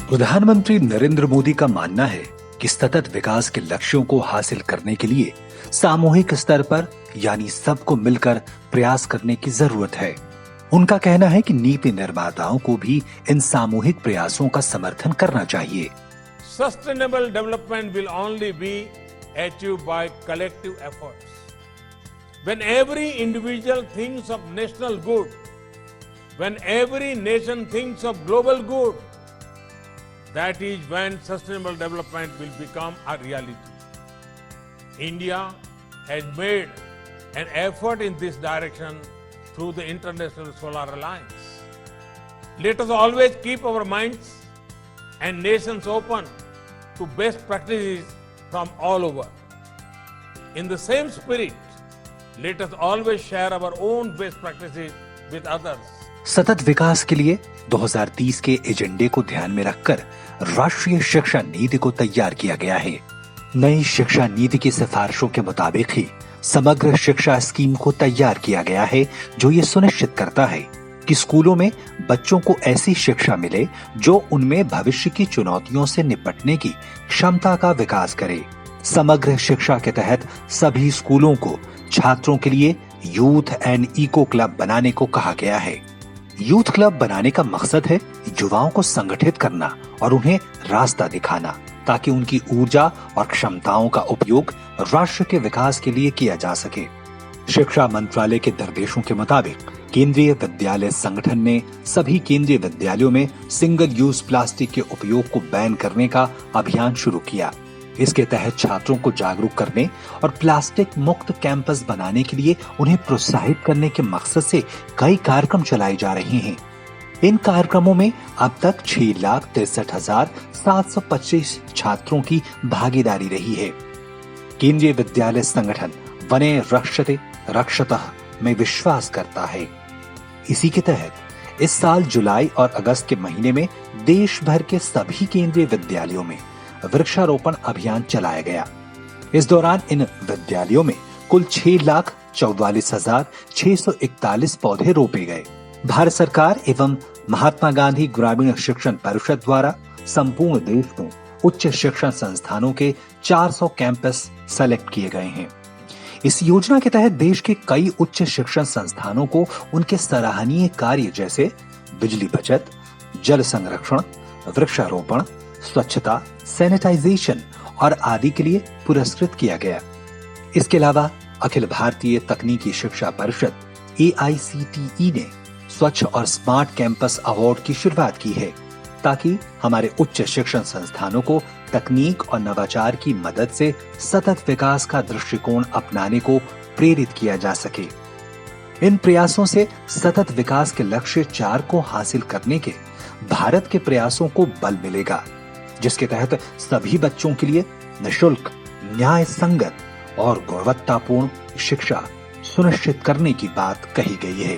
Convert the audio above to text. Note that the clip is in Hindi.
प्रधानमंत्री नरेंद्र मोदी का मानना है कि सतत विकास के लक्ष्यों को हासिल करने के लिए सामूहिक स्तर पर यानी सबको मिलकर प्रयास करने की जरूरत है। उनका कहना है कि नीति निर्माताओं को भी इन सामूहिक प्रयासों का समर्थन करना चाहिए। Sustainable development will only be achieved by collective efforts. When every individual thinks of national good, when every nation thinks of global good, that is when sustainable development will become a reality. India has made an effort in this direction through the International Solar Alliance. Let us always keep our minds and nations open to best practices from all over. In the same spirit, let us always share our own best practices with others. सतत विकास के लिए 2030 के एजेंडे को ध्यान में रखकर राष्ट्रीय शिक्षा नीति को तैयार किया गया है। नई शिक्षा नीति की सिफारिशों के मुताबिक ही समग्र शिक्षा स्कीम को तैयार किया गया है, जो ये सुनिश्चित करता है कि स्कूलों में बच्चों को ऐसी शिक्षा मिले जो उनमें भविष्य की चुनौतियों से निपटने की क्षमता का विकास करे। समग्र शिक्षा के तहत सभी स्कूलों को छात्रों के लिए यूथ एंड इको क्लब बनाने को कहा गया है। यूथ क्लब बनाने का मकसद है युवाओं को संगठित करना और उन्हें रास्ता दिखाना, ताकि उनकी ऊर्जा और क्षमताओं का उपयोग राष्ट्र के विकास के लिए किया जा सके। शिक्षा मंत्रालय के निर्देशों के मुताबिक केंद्रीय विद्यालय संगठन ने सभी केंद्रीय विद्यालयों में सिंगल यूज प्लास्टिक के उपयोग को बैन करने का अभियान शुरू किया। इसके तहत छात्रों को जागरूक करने और प्लास्टिक मुक्त कैंपस बनाने के लिए उन्हें प्रोत्साहित करने के मकसद से कई कार्यक्रम चलाए जा रहे हैं। इन कार्यक्रमों में अब तक 6,63,725 छात्रों की भागीदारी रही है। केंद्रीय विद्यालय संगठन वने रक्षते रक्षतः में विश्वास करता है। इसी के तहत इस साल जुलाई और अगस्त के महीने में देश भर के सभी केंद्रीय विद्यालयों में वृक्षारोपण अभियान चलाया गया। इस दौरान इन विद्यालयों में कुल 6,44,641 पौधे रोपे गए। भारत सरकार एवं महात्मा गांधी ग्रामीण शिक्षण परिषद द्वारा संपूर्ण देश में उच्च शिक्षण संस्थानों के 400 कैंपस सेलेक्ट किए गए हैं। इस योजना के तहत देश के कई उच्च शिक्षण संस्थानों को उनके सराहनीय कार्य जैसे बिजली बचत, जल संरक्षण, वृक्षारोपण, स्वच्छता, सैनिटाइजेशन और आदि के लिए पुरस्कृत किया गया। इसके अलावा अखिल भारतीय तकनीकी शिक्षा परिषद AICTE ने स्वच्छ और स्मार्ट कैंपस अवार्ड की शुरुआत की है, ताकि हमारे उच्च शिक्षण संस्थानों को तकनीक और नवाचार की मदद से सतत विकास का दृष्टिकोण अपनाने को प्रेरित किया जा सके। इन प्रयासों से सतत विकास के लक्ष्य 4 को हासिल करने के भारत के प्रयासों को बल मिलेगा, जिसके तहत सभी बच्चों के लिए निःशुल्क, न्याय संगत और गुणवत्तापूर्ण शिक्षा सुनिश्चित करने की बात कही गई है।